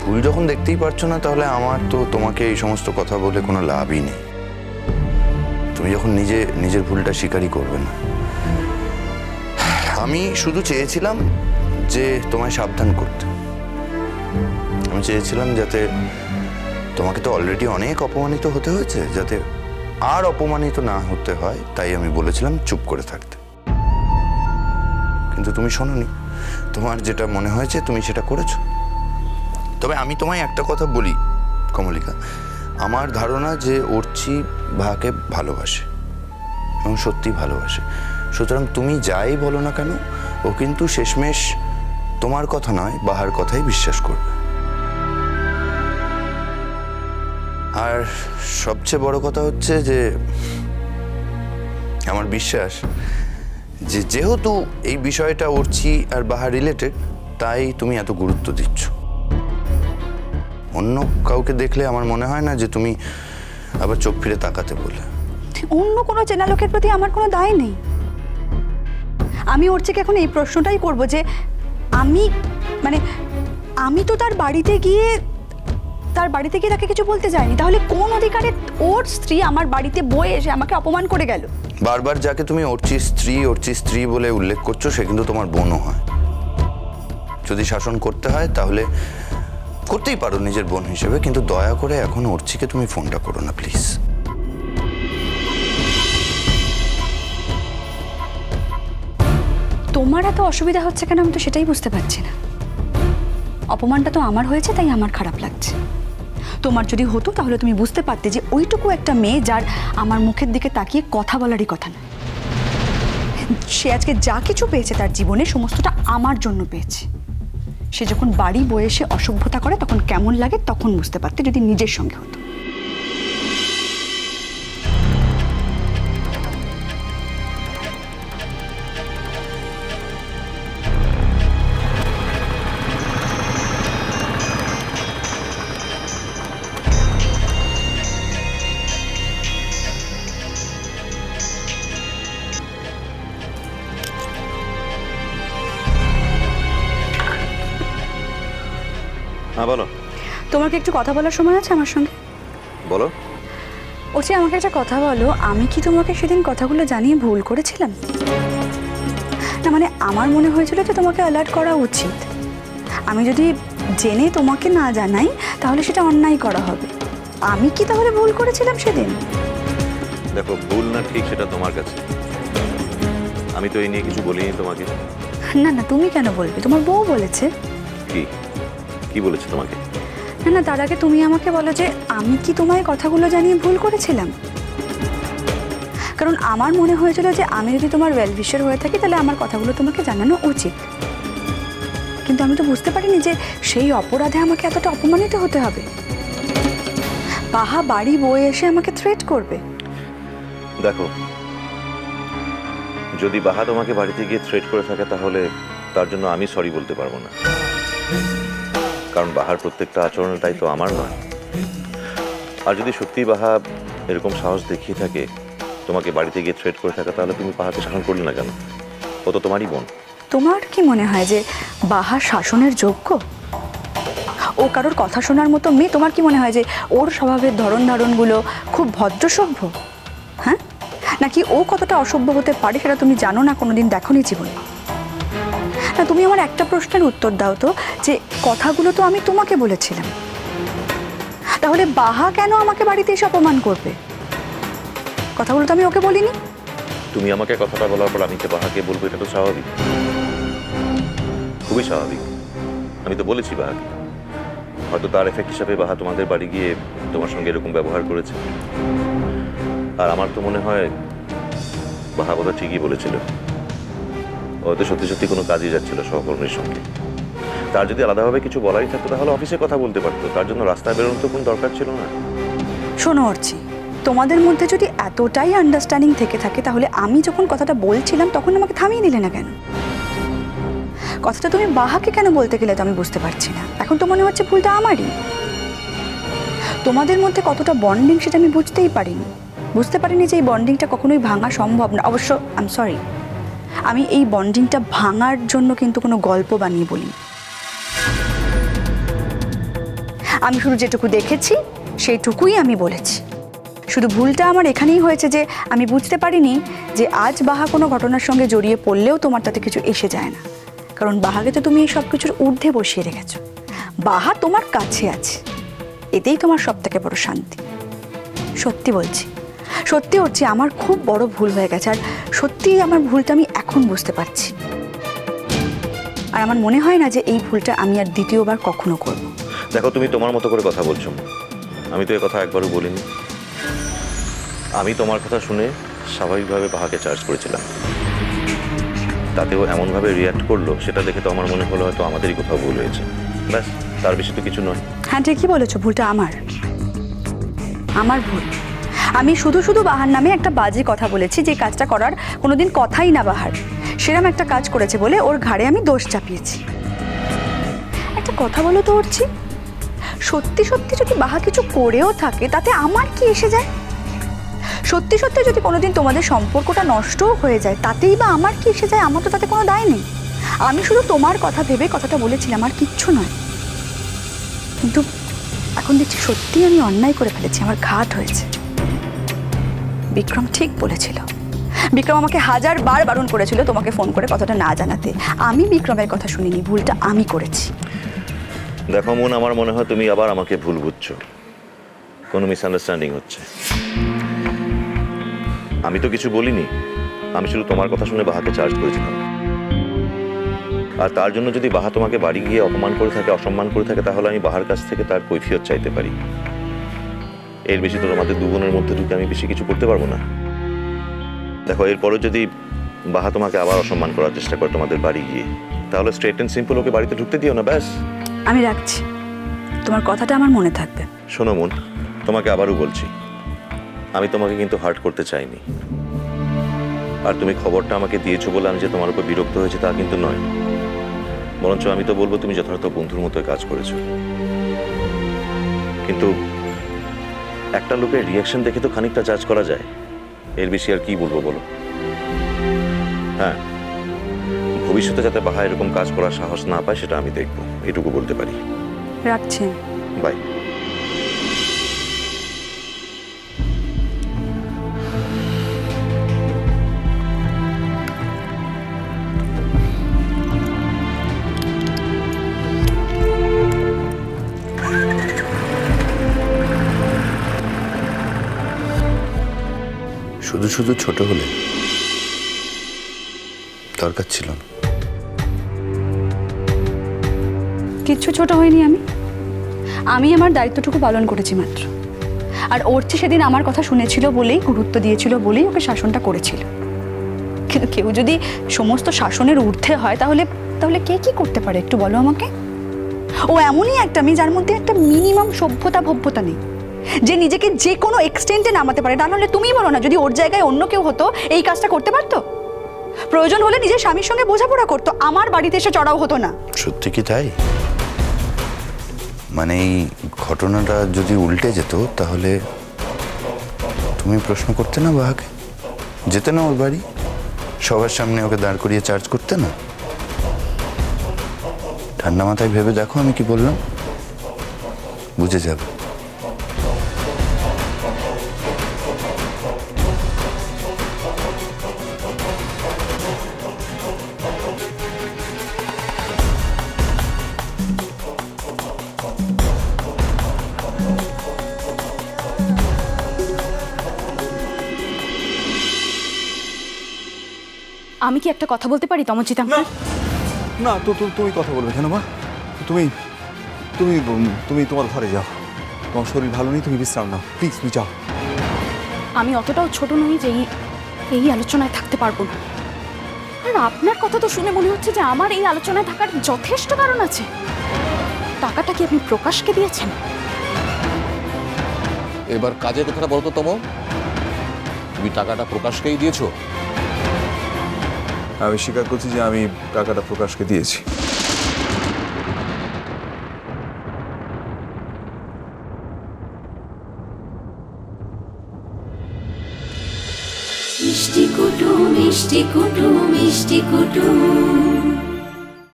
ভুল যখন দেখতেই পারছো না, তাহলে আমার তো তোমাকে এই সমস্ত কথা বলে কোনো লাভই নেই। তুমি যখন নিজের ভুলটা স্বীকারই করবে না। আমি শুধু চেয়েছিলাম যে তোমায় সাবধান করতে। আমি চেয়েছিলাম যাতে তোমাকে তো অলরেডি অনেক অপমানিত হতে হয়েছে, যাতে আর অপমানিত না হতে হয়, তাই আমি বলেছিলাম চুপ করে থাকতে। কিন্তু তুমি শোনোনি, তোমার যেটা মনে হয়েছে তুমি সেটা করেছো। তবে আমি তোমায় একটা কথা বলি কমলিকা, আমার ধারণা যে অর্চি বাহাকে ভালোবাসে এবং সত্যি ভালোবাসে। সুতরাং তুমি যাই বলো না কেন, ও কিন্তু শেষমেশ তোমার কথা নয় বাহার কথাই বিশ্বাস করবে। আর সবচেয়ে বড় কথা হচ্ছে যে আমার বিশ্বাস যে যেহেতু এই বিষয়টা অর্চি আর বাহার রিলেটেড, তাই তুমি এত গুরুত্ব দিচ্ছ। অন্য কাউকে দেখলে আমার মনে হয় না যে তুমি আবার চোখ ফিরে তাকাতে বলে। অন্য কোনো চেনা লোকের প্রতি আমার কোনো দায় নেই। আমি অর্চিকে এখন এই প্রশ্নটাই করব যে আমি তো তার বাড়িতে গিয়ে তাকে কিছু বলতে যাইনি, তাহলে কোন অধিকারে ওর স্ত্রী আমার বাড়িতে বয়ে এসে আমাকে অপমান করে গেল? বারবার যাকে তুমি অর্চির স্ত্রী বলে উল্লেখ করছো, সে কিন্তু তোমার বোনও হয়। যদি শাসন করতে হয় তাহলে করতেই পারো নিজের বোন হিসেবে, কিন্তু দয়া করে এখন অর্চিকে তুমি ফোনটা করো না প্লিজ। তোমার এত অসুবিধা হচ্ছে কেন আমি তো সেটাই বুঝতে পারছি না। অপমানটা তো আমার হয়েছে, তাই আমার খারাপ লাগছে। তোমার যদি হতো তাহলে তুমি বুঝতে পারতে যে ওইটুকু একটা মেয়ে যার আমার মুখের দিকে তাকিয়ে কথা বলারই কথা না, সে আজকে যা কিছু পেয়েছে তার জীবনে সমস্তটা আমার জন্য পেয়েছে। সে যখন বাড়ি বয়ে এসে অসভ্যতা করে তখন কেমন লাগে তখন বুঝতে পারতে, যদি নিজের সঙ্গে হতো। হ্যাঁ বলো। তোমার কি একটু কথা বলার সময় আছে আমার সঙ্গে? বলো। ওচি, আমাকে একটা কথা বলো, আমি কি তোমাকে সেদিন কথাগুলো জানিয়ে ভুল করেছিলাম? না মানে আমার মনে হয়েছিল যে তোমাকে অ্যালার্ট করা উচিত। আমি যদি জেনে তোমাকে না জানাই তাহলে সেটা অন্যায় করা হবে। আমি কি তাহলে ভুল করেছিলাম সেদিন? দেখো, ভুল না ঠিক সেটা তোমার কাছে। আমি তো এই নিয়ে কিছু বলিনি তোমাকে। না না, তুমি কেন বলবে? তোমার বউ বলেছে। কি বলেছে তোমাকে? না না, তার আগে তুমি আমাকে বলো যে আমি কি তোমায় কথাগুলো জানিয়ে ভুল করেছিলাম? কারণ আমার মনে হয়েছিল যে আমি যদি তোমার ওয়েল উইশার হয়ে থাকি তাহলে আমার কথাগুলো তোমাকে জানানো উচিত। কিন্তু আমি তো বুঝতে পারিনি যে সেই অপরাধে আমাকে এতটা অপমানিত হতে হবে। বাহা বাড়ি বয়ে এসে আমাকে থ্রেট করবে। দেখো, যদি বাহা তোমাকে বাড়িতে গিয়ে থ্রেট করে থাকে তাহলে তার জন্য আমি সরি বলতে পারবো না, কারণ বাহার প্রত্যেকটা আচরণের দায়িত্ব আমার নয়। আর যদি সত্যি বাহা এরকম সাহস দেখিয়ে থাকে তোমাকে বাড়িতে গিয়ে থ্রেট করে থাকে, তাহলে তুমি বাহাকে শাসন করলে না কেন? ও তো তোমারই বোন। তোমার কি মনে হয় যে বাহা শাসনের যোগ্য? ও কারোর কথা শোনার মতো মেয়ে? তোমার কি মনে হয় যে ওর স্বভাবের ধরন ধারণগুলো খুব ভদ্রসভ্য? হ্যাঁ, নাকি ও কতটা অসভ্য হতে পারে সেটা তুমি জানো না, কোনোদিন দেখোনি জীবনে? না, তুমি আমার একটা প্রশ্নের উত্তর দাও তো, যে কথাগুলো তো আমি তোমাকে বলেছিলাম, তাহলে বাহা কেন আমাকে বাড়িতে এসে অপমান করবে? কথাগুলো তো আমি ওকে বলিনি। তুমি আমাকে কথাটা বলার পর আমি তো বাহাকে বলবো, এটা তো স্বাভাবিক, খুবই স্বাভাবিক। আমি তো বলেছি বাহাকে, হয়তো তার এফেক্ট হিসাবে বাহা তোমাদের বাড়ি গিয়ে তোমার সঙ্গে এরকম ব্যবহার করেছে। আর আমার তো মনে হয় বাহা কথা ঠিকই বলেছিল, হয়তো সত্যি সত্যি কোনো কাজই যাচ্ছিল সহকর্মীর সঙ্গে। তার যদি আলাদাভাবে কিছু বলারই থাকতো তাহলে অফিসে কথা বলতে পারতো, তার জন্য রাস্তায় বেরোনোর তো কোনো দরকার ছিল না। শোনো অর্চি, তোমাদের মধ্যে যদি এতটাই আন্ডারস্ট্যান্ডিং থেকে থাকে তাহলে আমি যখন কথাটা বলছিলাম তখন আমাকে থামিয়ে দিলে না কেন? কথাটা তুমি বাহাকে কেন বলতে গেলে তো আমি বুঝতে পারছি না। এখন তো মনে হচ্ছে ভুলটা আমারই। তোমাদের মধ্যে কতটা বন্ডিং সেটা আমি বুঝতেই পারিনি। বুঝতে পারিনি যে এই বন্ডিংটা কখনোই ভাঙা সম্ভব না। অবশ্য আই এম সরি, আমি এই বন্ডিংটা ভাঙার জন্য কিন্তু কোনো গল্প বানিয়ে বলি। আমি শুধু যেটুকু দেখেছি সেইটুকুই আমি বলেছি। শুধু ভুলটা আমার এখানেই হয়েছে যে আমি বুঝতে পারিনি যে আজ বাহা কোনো ঘটনার সঙ্গে জড়িয়ে পড়লেও তোমার তাতে কিছু এসে যায় না, কারণ বাহাকে তো তুমি এই সব কিছুর ঊর্ধ্বে বসিয়ে রেখেছো। বাহা তোমার কাছে আছে, এতেই তোমার সব থেকে বড় শান্তি। সত্যি বলছি, সত্যি হচ্ছে আমার খুব বড় ভুল হয়ে গেছে, আর সত্যিই আমার ভুলটা আমি এখন বুঝতে পারছি। আর আমার মনে হয় না যে এই ভুলটা আমি আর দ্বিতীয়বার কখনো করব। দেখো, তুমি তোমার মতো করে কথা বলছো, আমি তো এ কথা একবারও বলিনি। আমি তোমার কথা শুনে স্বাভাবিকভাবে বাহাকে চার্জ করেছিলাম, তাতেও এমনভাবে রিয়াক্ট করলো সেটা দেখে তো আমার মনে হলো হয়তো আমাদেরই কোথাও ভুল হয়েছে, ব্যাস, তার বেশি তো কিছু নয়। হ্যাঁ, ঠিকই বলেছো, ভুলটা আমার ভুল। আমি শুধু শুধু বাহার নামে একটা বাজে কথা বলেছি, যে কাজটা করার কোনোদিন কথাই না বাহার, সেরকম একটা কাজ করেছে বলে ওর ঘাড়ে আমি দোষ চাপিয়েছি। একটা কথা বলো তো অর্চি, সত্যি সত্যি যদি বাহা কিছু করেও থাকে তাতে আমার কি এসে যায়? সত্যি সত্যি যদি কোনোদিন তোমাদের সম্পর্কটা নষ্টও হয়ে যায় তাতেই বা আমার কি এসে যায়? আমার তো তাতে কোনো দায় নেই। আমি শুধু তোমার কথা ভেবে কথাটা বলেছিলাম, আর কিচ্ছু নয়। কিন্তু এখন দেখছি সত্যি আমি অন্যায় করে ফেলেছি, আমার ঘাট হয়েছে। বিক্রম ঠিক বলেছিল, বিক্রম আমাকে 1000 বার বারণ করেছিল তোমাকে ফোন করে কথাটা না জানাতে। আমি বিক্রমের কথা শুনিনি, ভুলটা আমি করেছি। দেখো মন, আমার মনে হয় তুমি আবার আমাকে ভুল বুঝছো, কোনো মিসআন্ডারস্ট্যান্ডিং হচ্ছে। আমি তো কিছু বলিনি, আমি শুধু তোমার কথা শুনে বাহাকে চার্জ করেছিলাম। আর তার জন্য যদি বাহা তোমাকে বাড়ি গিয়ে অপমান করে থাকে, অসম্মান করে থাকে, তাহলে আমি বাহার কাছ থেকে তার কৈফিয়ত চাইতে পারি। এর বেশি তো আমাদের দু বোনের মধ্যে ঢুকে আমি বেশি কিছু করতে পারবো না। দেখো, এরপরে যদি বাহা তোমাকে আবার অসম্মান করার চেষ্টা করে তোমাদের বাড়ি গিয়ে, তাহলে স্ট্রেট অ্যান্ড সিম্পল ওকে বাড়িতে ঢুকতে দিও না, ব্যাস। আমি রাখছি, তোমার কথাটা আমার মনে থাকবে। শোনো মন, তোমাকে আবারও বলছি, আমি তোমাকে কিন্তু হার্ট করতে চাইনি। আর তুমি খবরটা আমাকে দিয়েছো বলে আমি যে তোমার উপর বিরক্ত হয়েছে তা কিন্তু নয়, বরঞ্চ আমি তো বলবো তুমি যথাযথ বন্ধুর মতো কাজ করেছো। কিন্তু একটা লোকের রিয়াকশন দেখে তো খানিকটা জাজ করা যায়, এর বেশি আর কি বলবো বলো। হ্যাঁ, ভবিষ্যতে যাতে বাহা এরকম কাজ করার সাহস না পায় সেটা আমি দেখবো, এটুকু বলতে পারি। রাখছি, বাই। শুধু শুধু ছোট হলে দরকার ছিল না। কিচ্ছু ছোট হয়নি। আমি আমার দায়িত্বটুকু পালন করেছি মাত্র। আর অর্চি সেদিন আমার কথা শুনেছিল বলেই, গুরুত্ব দিয়েছিল বলেই ওকে শাসনটা করেছিল। কিন্তু কেউ যদি সমস্ত শাসনের ঊর্ধ্বে হয় তাহলে তাহলে কে কি করতে পারে একটু বলো আমাকে? ও এমনই একটা মেয়ে যার মধ্যে একটা মিনিমাম ভব্যতা নেই, যে নিজেকে যে কোনো এক্সটেন্টে নামাতে পারে। তা নাহলে তুমিই বলো না, যদি ওর জায়গায় অন্য কেউ হতো এই কাজটা করতে পারতো? প্রয়োজন হলে নিজের স্বামীর সঙ্গে বোঝাপড়া করতো, আমার বাড়িতে এসে চড়াও হতো না। সত্যি কি তাই? মানে এই ঘটনাটা যদি উল্টে যেত তাহলে তুমি প্রশ্ন করতে না বাহাকে? যেতে না ওর বাড়ি, সবার সামনে ওকে দাঁড় করিয়ে চার্জ করতে না? ঠান্ডা মাথায় ভেবে দেখো আমি কি বললাম, বুঝে যাবে। আমি কি একটা কথা বলতে পারি তমজিৎ? না তো তুমি কথা বলবে কেন মা? তুমি তুমি তুমি তোমার ঘরে যাও, তোমার শরীর ভালো নেই, তুমি বিশ্রাম নাও প্লিজ, তুমি যাও। আমি অতটাও ছোট নই যে এই আলোচনায় থাকতে পারবো না। আর আপনার কথা তো শুনে মনে হচ্ছে যে আমার এই আলোচনায় থাকার যথেষ্ট কারণ আছে। টাকাটা কি আপনি প্রকাশকে দিয়েছেন? এবার কাজের কথাটা বলতো তম, তুমি টাকাটা প্রকাশকেই দিয়েছো? আমি স্বীকার করছি যে আমি টাকাটা প্রকাশকে দিয়েছি। মিষ্টি কুটুম মিষ্টি কুটুম মিষ্টি কুটুম।